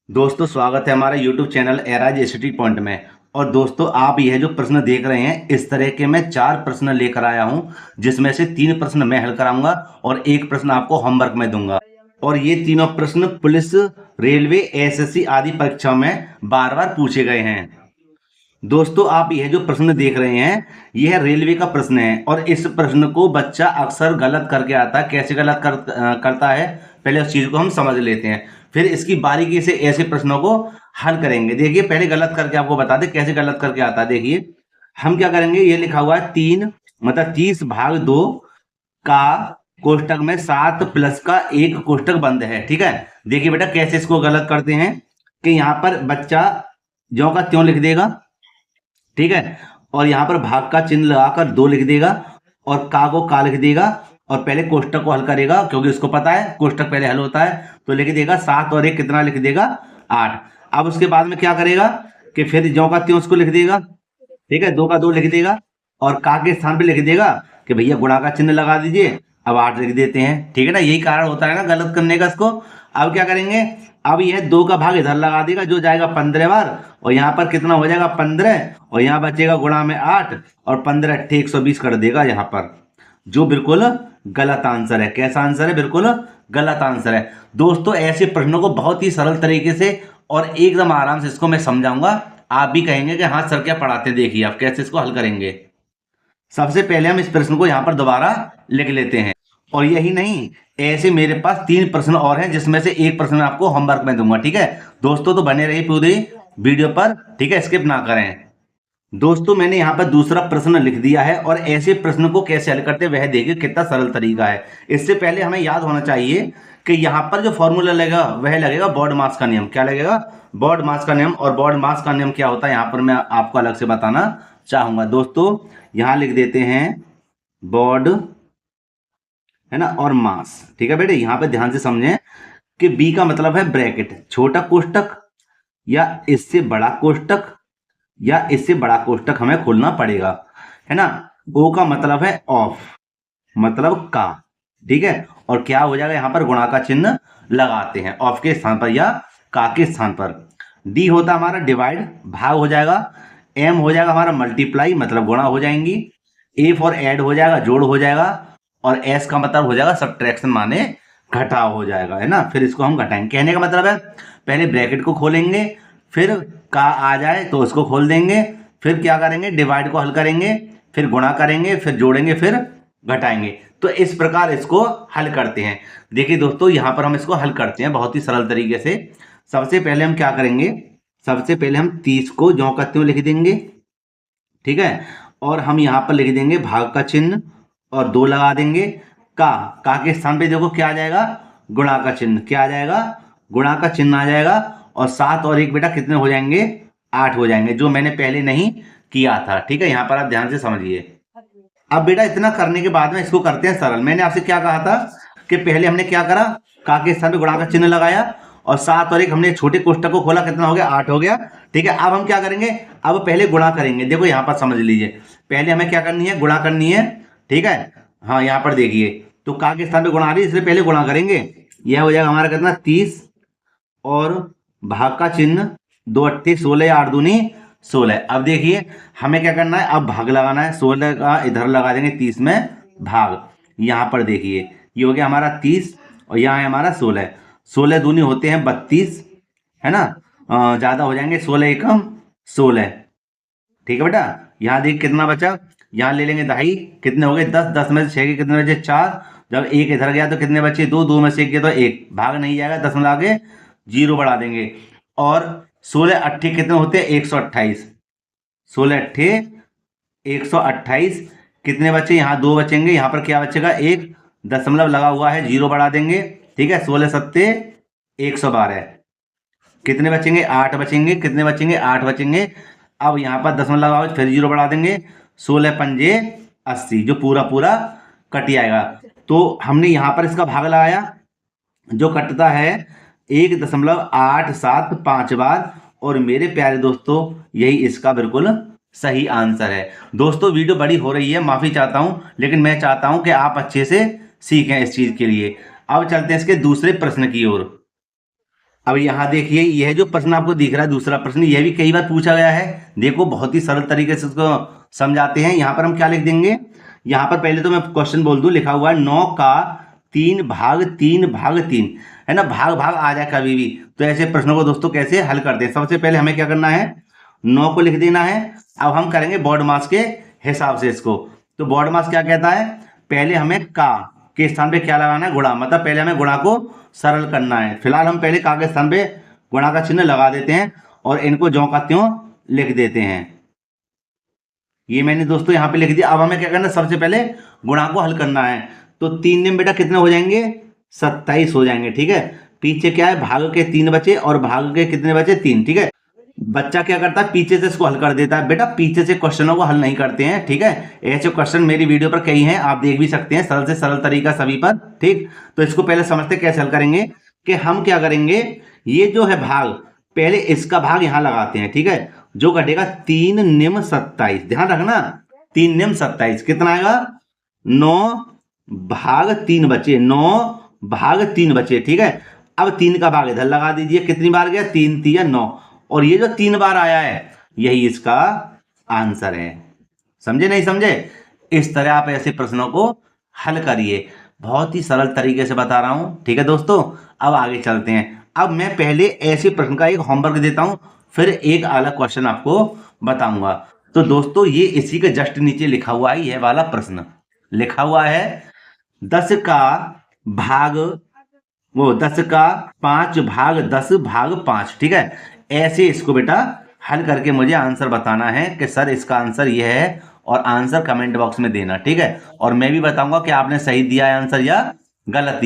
दोस्तों स्वागत है हमारा YouTube channel eras ST point में। और दोस्तों आप यह जो प्रश्न देख रहे हैं इस तरह के मैं 4 प्रश्न लेकर आया हूं, जिसमें से 3 प्रश्न मैं हल कराऊंगा और 1 प्रश्न आपको होमवर्क में दूंगा। और ये तीनों प्रश्न पुलिस, रेलवे, एसएससी आदि परीक्षा में बार बार पूछे गए हैं। दोस्तों आप यह जो प्रश्न देख रहे हैं यह रेलवे का प्रश्न है और इस प्रश्न को बच्चा अक्सर गलत करके आता है। कैसे गलत करता है, पहले उस चीज को हम समझ लेते हैं, फिर इसकी बारीकी से ऐसे प्रश्नों को हल करेंगे। देखिए पहले गलत करके आपको बता दें कैसे गलत करके आता है। देखिए हम क्या करेंगे, ये लिखा हुआ है 3 मतलब 30/2 का कोष्टक में 7 प्लस का 1 कोष्टक बंद है। ठीक है, देखिए बेटा कैसे इसको गलत करते हैं कि यहाँ पर बच्चा ज्यों का त्यों लिख देगा, ठीक है, और यहाँ पर भाग का चिन्ह लगाकर 2 लिख देगा और का को का लिख देगा और पहले कोष्टक को हल करेगा, क्योंकि उसको पता है कोष्टक पहले हल होता है, तो लिख देगा 7 और 1 कितना लिख देगा 8। अब उसके बाद में क्या करेगा कि फिर ज्यों का त्यों उसको लिख देगा, ठीक है, 2 का 2 लिख देगा और का के स्थान पे लिख देगा कि भैया गुणा का चिन्ह लगा दीजिए, अब 8 लिख देते हैं। ठीक है ना, यही कारण होता है ना गलत करने का इसको। अब क्या करेंगे, अब यह 2 का भाग इधर लगा देगा जो जाएगा 15 बार और यहाँ पर कितना हो जाएगा 15 और यहाँ बचेगा गुणा में 8 और 15 अट्ठे 120 कर देगा यहाँ पर, जो बिल्कुल गलत आंसर है। कैसा आंसर है? बिल्कुल गलत आंसर है। दोस्तों ऐसे प्रश्नों को बहुत ही सरल तरीके से और एकदम आराम से इसको मैं समझाऊंगा, आप भी कहेंगे कि हाँ सर क्या पढ़ाते, देखिए आप कैसे इसको हल करेंगे। सबसे पहले हम इस प्रश्न को यहाँ पर दोबारा लिख लेते हैं। और यही नहीं, ऐसे मेरे पास 3 प्रश्न और हैं जिसमें से 1 प्रश्न मैं आपको होमवर्क में दूंगा। ठीक है दोस्तों, तो बने रहिए पूरी वीडियो पर, ठीक है, स्किप ना करें। दोस्तों मैंने यहाँ पर दूसरा प्रश्न लिख दिया है और ऐसे प्रश्न को कैसे हल करते हैं वह देखिए कितना सरल तरीका है। इससे पहले हमें याद होना चाहिए कि यहाँ पर जो फॉर्मूला लगेगा वह लगेगा बॉड मास का नियम। क्या लगेगा? बॉड मास का नियम। और बॉड मास का नियम क्या होता है यहाँ पर मैं आपको अलग से बताना चाहूंगा। दोस्तों यहाँ लिख देते हैं बॉड, है ना, और मास। ठीक है बेटे, यहाँ पे ध्यान से समझें कि बी का मतलब है ब्रैकेट, छोटा कोष्टक या इससे बड़ा कोष्टक या इससे बड़ा कोष्टक हमें खोलना पड़ेगा, है ना। ओ का मतलब है ऑफ, मतलब का, ठीक है, और क्या हो जाएगा यहाँ पर गुणा का चिन्ह लगाते हैं ऑफ के स्थान पर या का के स्थान पर। डी होता हमारा डिवाइड, भाग हो जाएगा। एम हो जाएगा हमारा मल्टीप्लाई, मतलब गुणा हो जाएंगी। ए फॉर ऐड हो जाएगा, जोड़ हो जाएगा। और एस का मतलब हो जाएगा सब्ट्रैक्शन, माने घटाव हो जाएगा, है ना। फिर इसको हम घटाएंगे। कहने का मतलब है पहले ब्रैकेट को खोलेंगे, फिर का आ जाए तो उसको खोल देंगे, फिर क्या करेंगे डिवाइड को हल करेंगे, फिर गुणा करेंगे, फिर जोड़ेंगे, फिर घटाएंगे। तो इस प्रकार इसको हल करते हैं। देखिए दोस्तों यहाँ पर हम इसको हल करते हैं बहुत ही सरल तरीके से। सबसे पहले हम क्या करेंगे, सबसे पहले हम 30 को ज्यों का त्यों लिख देंगे, ठीक है, और हम यहाँ पर लिख देंगे भाग का चिन्ह और 2 लगा देंगे। का के स्थान पे देखो क्या आ जाएगा, गुणा का चिन्ह। क्या आ जाएगा? गुणा का चिन्ह आ जाएगा। और 7 और 1 बेटा कितने हो जाएंगे? 8 हो जाएंगे, जो मैंने पहले नहीं किया था। ठीक है, यहाँ पर आप ध्यान से समझिए। अब बेटा इतना करने के बाद में इसको करते हैं सरल। मैंने आपसे क्या कहा था कि पहले हमने क्या करा, का के स्थान पे गुणा का चिन्ह लगाया और 7 और 1 हमने छोटे कोष्टक को खोला, कितना हो गया? 8 हो गया। ठीक है, अब हम क्या करेंगे, अब पहले गुणा करेंगे। देखो यहाँ पर समझ लीजिए, पहले हमें क्या करनी है, गुणा करनी है। ठीक है, हाँ यहाँ पर देखिए, तो का के स्थान पे गुणा आ रही है, इसलिए पहले गुणा करेंगे। यह हो जाएगा हमारा कितना, 30 और भाग का चिन्ह 2 अट्ठे 16, 8 दूनी 16। अब देखिए हमें क्या करना है, अब भाग लगाना है। 16 का इधर लगा देंगे, 30 में भाग। यहाँ पर देखिए ये हो गया हमारा 30 और यहाँ है हमारा 16। 16 दूनी होते हैं 32, है ना, ज्यादा हो जाएंगे, 16 एकम 16। ठीक है बेटा, यहाँ देख कितना बचा, यहाँ ले लेंगे दहाई, कितने हो गए 10, 10 में से 6 के कितने बचे 4। जब 1 इधर गया तो कितने बचे 2, 2 में से 1 गया तो 1, भाग नहीं जाएगा, 10 में आगे 0 बढ़ा देंगे। और 16 अट्ठे कितने होते हैं 128, 16 अट्ठे 128। कितने बचे, यहाँ 2 बचेंगे, यहाँ पर क्या बचेगा 1 दशमलव लगा हुआ है, 0 बढ़ा देंगे। ठीक है, 16 सत्ते 112। कितने बचेंगे 8 बचेंगे, कितने बचेंगे 8 बचेंगे। अब यहाँ पर दशमलव लगाओ, फिर 0 बढ़ा देंगे, 16 पंजे 80, जो पूरा पूरा कट जाएगा। तो हमने यहाँ पर इसका भाग लगाया, जो कटता है 1.875 बार। और मेरे प्यारे दोस्तों यही इसका बिल्कुल सही आंसर है। दोस्तों वीडियो बड़ी हो रही है, माफी चाहता हूं, लेकिन मैं चाहता हूं कि आप अच्छे से सीखें इस चीज के लिए। अब चलते हैं इसके दूसरे प्रश्न की ओर। अब यहाँ देखिए, यह जो प्रश्न आपको दिख रहा है दूसरा प्रश्न, यह भी कई बार पूछा गया है। देखो बहुत ही सरल तरीके से इसको समझाते हैं। यहाँ पर हम क्या लिख देंगे, यहाँ पर पहले तो मैं क्वेश्चन बोल दूं, लिखा हुआ है 9 का 3 भाग 3 भाग 3, है ना, भाग भाग आ जाए कभी भी। तो ऐसे प्रश्नों को दोस्तों कैसे हल करते हैं, सबसे पहले हमें क्या करना है, 9 को लिख देना है। अब हम करेंगे बॉड मास के हिसाब से इसको। तो बॉड मास क्या कहता है, पहले हमें का के स्थान पे क्या लगाना है, गुणा, मतलब पहले हमें गुणा को सरल करना है। फिलहाल हम पहले का के स्थान पे गुणा का चिन्ह लगा देते हैं और इनको ज्यों का त्यों लिख देते हैं। ये मैंने दोस्तों यहाँ पे लिख दिया। अब हमें क्या करना है, सबसे पहले गुणा को हल करना है। तो 3 दिन बेटा कितने हो जाएंगे, 27 हो जाएंगे, ठीक है। पीछे क्या है, भाग के 3 बचे और भाग के कितने बचे, 3, ठीक है। बच्चा क्या करता है, पीछे से इसको हल कर देता है। बेटा पीछे से क्वेश्चनों को हल नहीं करते हैं, ठीक है। ऐसे क्वेश्चन मेरी वीडियो पर कई हैं, आप देख भी सकते हैं, सरल से सरल तरीका सभी पर, ठीक। तो इसको पहले समझते कैसे हल करेंगे, कि हम क्या करेंगे, ये जो है भाग, पहले इसका भाग यहां लगाते हैं, ठीक है। जो घटेगा 3 निम 27, ध्यान रखना, 3 निम 27 कितना आएगा, 9 भाग 3 बचे, 9 भाग 3 बचे, ठीक है। अब 3 का भाग इधर लगा दीजिए, कितनी बार गया, 3 3 9, और ये जो 3 बार आया है यही इसका आंसर है। समझे नहीं समझे, इस तरह आप ऐसे प्रश्नों को हल करिए, बहुत ही सरल तरीके से बता रहा हूं, ठीक है दोस्तों। अब आगे चलते हैं। अब मैं पहले ऐसे प्रश्न का एक होमवर्क देता हूं, फिर एक अलग क्वेश्चन आपको बताऊंगा। तो दोस्तों ये इसी के जस्ट नीचे लिखा हुआ है, यह वाला प्रश्न लिखा हुआ है 10 का भाग, वो 10 का 5 भाग 10 भाग 5, ठीक है। ऐसे इसको बेटा हल करके मुझे आंसर बताना है कि सर इसका आंसर यह है, और आंसर कमेंट बॉक्स में देना, ठीक है। और मैं भी बताऊंगा कि आपने सही दिया है आंसर या गलत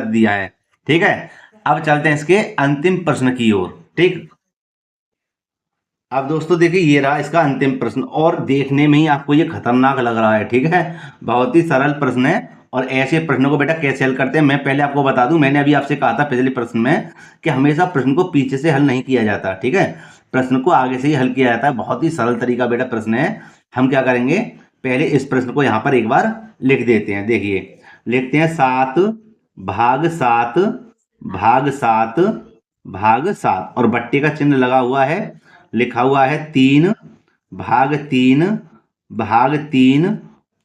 दिया है, ठीक है। अब चलते हैं इसके अंतिम प्रश्न की ओर, ठीक। अब दोस्तों देखिए, ये रहा इसका अंतिम प्रश्न, और देखने में ही आपको ये खतरनाक लग रहा है, ठीक है। बहुत ही सरल प्रश्न है, और ऐसे प्रश्नों को बेटा कैसे हल करते हैं मैं पहले आपको बता दूं। मैंने अभी आपसे कहा था पिछले प्रश्न में कि हमेशा प्रश्न को पीछे से हल नहीं किया जाता, ठीक है, प्रश्न को आगे से ही हल किया जाता है। बहुत ही सरल तरीका बेटा प्रश्न है। हम क्या करेंगे, पहले इस प्रश्न को यहाँ पर एक बार लिख देते हैं। देखिए लिखते हैं 7 भाग 7 भाग 7 भाग 7, और बट्टे का चिन्ह लगा हुआ है, लिखा हुआ है 3 भाग 3 भाग 3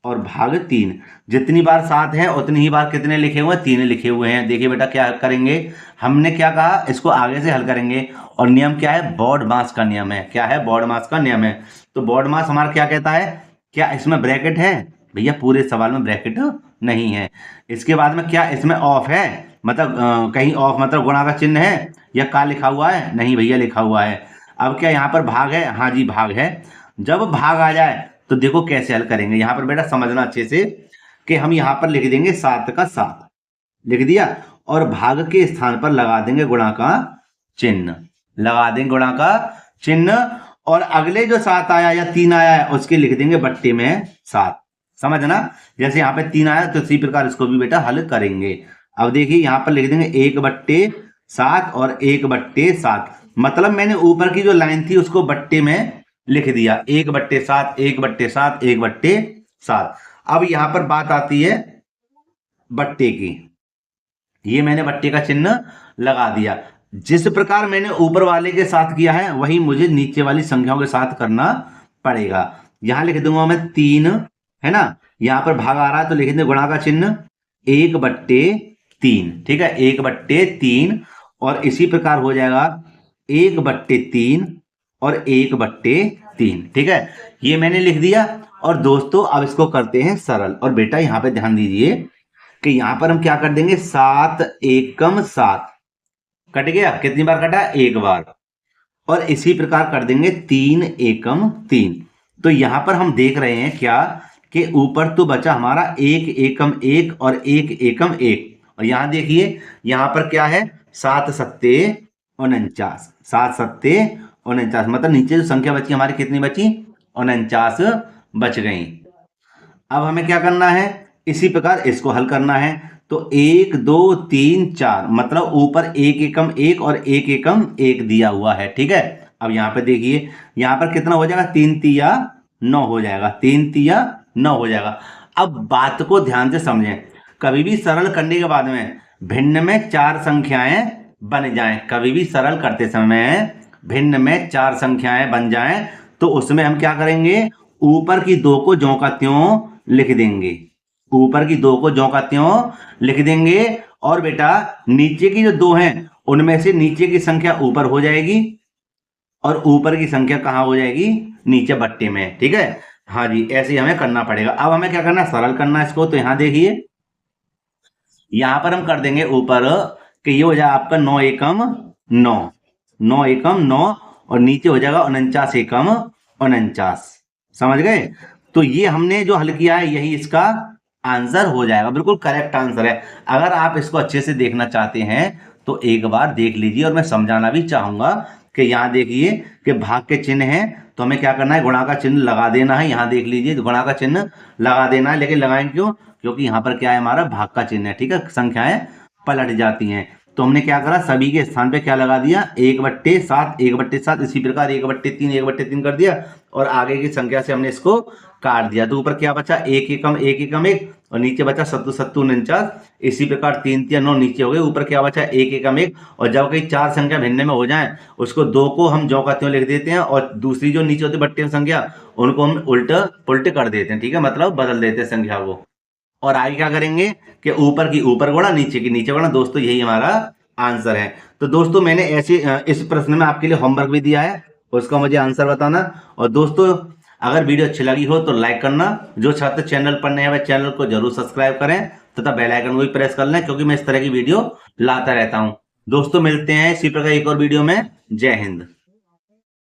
और भाग 3। जितनी बार 7 है उतनी ही बार कितने लिखे हुए हैं, 3 लिखे हुए हैं। देखिए बेटा क्या करेंगे, हमने क्या कहा, इसको आगे से हल करेंगे, और नियम क्या है, बॉड मास का नियम है। क्या है, बॉड मास का नियम है। तो बॉड मास हमारा क्या कहता है, क्या इसमें ब्रैकेट है, भैया पूरे सवाल में ब्रैकेट नहीं है। इसके बाद में क्या इसमें ऑफ है, मतलब कहीं ऑफ मतलब गुणा का चिन्ह है, या का लिखा हुआ है, नहीं भैया लिखा हुआ है। अब क्या यहाँ पर भाग है, हाँ जी भाग है। जब भाग आ जाए तो देखो कैसे हल करेंगे, यहां पर बेटा समझना अच्छे से, कि हम यहां पर लिख देंगे 7 का 7 लिख दिया, और भाग के स्थान पर लगा देंगे गुणा का चिन्ह, लगा देंगे गुणा का चिन्ह, और अगले जो 7 आया या 3 आया है उसके लिख देंगे बट्टे में 7। समझना, जैसे यहाँ पे 3 आया तो इसी प्रकार इसको भी बेटा हल करेंगे। अब देखिए यहाँ पर लिख देंगे 1/7 और 1/7, मतलब मैंने ऊपर की जो लाइन थी उसको बट्टे में लिख दिया, 1/7 1/7 1/7। अब यहां पर बात आती है बट्टे की, ये मैंने बट्टे का चिन्ह लगा दिया। जिस प्रकार मैंने ऊपर वाले के साथ किया है वही मुझे नीचे वाली संख्याओं के साथ करना पड़ेगा। यहां लिख दूंगा मैं 3, है ना, यहां पर भाग आ रहा है तो लिख देंगे गुणा का चिन्ह 1/3, ठीक है, 1/3, और इसी प्रकार हो जाएगा 1/3 और 1/3, ठीक है, ये मैंने लिख दिया। और दोस्तों अब इसको करते हैं सरल, और बेटा यहां पे ध्यान दीजिए कि यहां पर हम क्या कर देंगे, 7 एकम 7 कट गया, कितनी बार कटा, एक बार, और इसी प्रकार कर देंगे 3 एकम 3। तो यहां पर हम देख रहे हैं क्या, कि ऊपर तो बचा हमारा 1 एकम 1 और 1 एकम 1, और यहां देखिए यहां पर क्या है, 7 सत्ते 49, 7 सत्ते 49, मतलब नीचे जो संख्या बची हमारी कितनी बची, 49 बच गई। अब हमें क्या करना है, इसी प्रकार इसको हल करना है। तो 1 2 3 4, मतलब ऊपर 1 एकम 1 और 1 एकम 1 दिया हुआ है, ठीक है। अब यहाँ पे देखिए यहाँ पर कितना हो जाएगा, 3 तिया 9 हो जाएगा, 3 तिया 9 हो जाएगा। अब बात को ध्यान से समझें, कभी भी सरल करने के बाद में भिन्न में 4 संख्याएं बन जाएं, कभी भी सरल करते समय भिन्न में 4 संख्याएं बन जाएं तो उसमें हम क्या करेंगे, ऊपर की 2 को ज्यों का त्यों लिख देंगे, ऊपर की 2 को ज्यों का त्यों लिख देंगे। और बेटा नीचे की जो 2 हैं उनमें से नीचे की संख्या ऊपर हो जाएगी और ऊपर की संख्या कहाँ हो जाएगी, नीचे बट्टे में। ठीक है, हाँ जी, ऐसे ही हमें करना पड़ेगा। अब हमें क्या करना है, सरल करना है इसको। तो यहाँ देखिए, यहां पर हम कर देंगे ऊपर कि ये हो जाएगा आपका 9 एकम 9, 9 एकम 9, और नीचे हो जाएगा 49 एकम 49। समझ गए? तो ये हमने जो हल किया है यही इसका आंसर हो जाएगा, बिल्कुल करेक्ट आंसर है। अगर आप इसको अच्छे से देखना चाहते हैं तो एक बार देख लीजिए, और मैं समझाना भी चाहूंगा कि यहाँ देखिए कि भाग के चिन्ह है तो हमें क्या करना है, गुणा का चिन्ह लगा देना है। यहाँ देख लीजिए गुणा का चिन्ह लगा देना है, लेकिन लगाएं क्यों, क्योंकि यहाँ पर क्या है, हमारा भाग का चिन्ह है। ठीक है, संख्याएं पलट जाती हैं। तो हमने क्या करा, सभी के स्थान पे क्या लगा दिया, 1/7, 1/7। इसी प्रकार 1/3, 1/3 कर दिया, और आगे की संख्या से हमने इसको काट दिया। तो ऊपर क्या बचा, 1 एकम 1 एकम 1, और नीचे बचा 7 7 49। इसी प्रकार 3 3 9 नीचे हो गए, ऊपर क्या बचा 1 एकम 1। और जब कहीं 4 संख्या भिन्न में हो जाए उसको 2 को हम ज्यों का त्यों लिख देते हैं, और दूसरी जो नीचे होती बट्टे में संख्या उनको हम उल्ट पुल्ट कर देते हैं। ठीक है, मतलब बदल देते हैं संख्या को। और आगे क्या करेंगे कि ऊपर की ऊपर गुणा, नीचे की नीचे गुणा। दोस्तों यही हमारा आंसर है। तो दोस्तों मैंने ऐसे इस प्रश्न में आपके लिए होमवर्क भी दिया है, उसका मुझे आंसर बताना। और दोस्तों अगर वीडियो अच्छी लगी हो तो लाइक करना, जो छात्र चैनल पर नए हैं वह चैनल को जरूर सब्सक्राइब करें तथा बेल आइकन को भी प्रेस कर लें, क्योंकि मैं इस तरह की वीडियो लाता रहता हूं। दोस्तों मिलते हैं इसी प्रकार एक और वीडियो में। जय हिंद।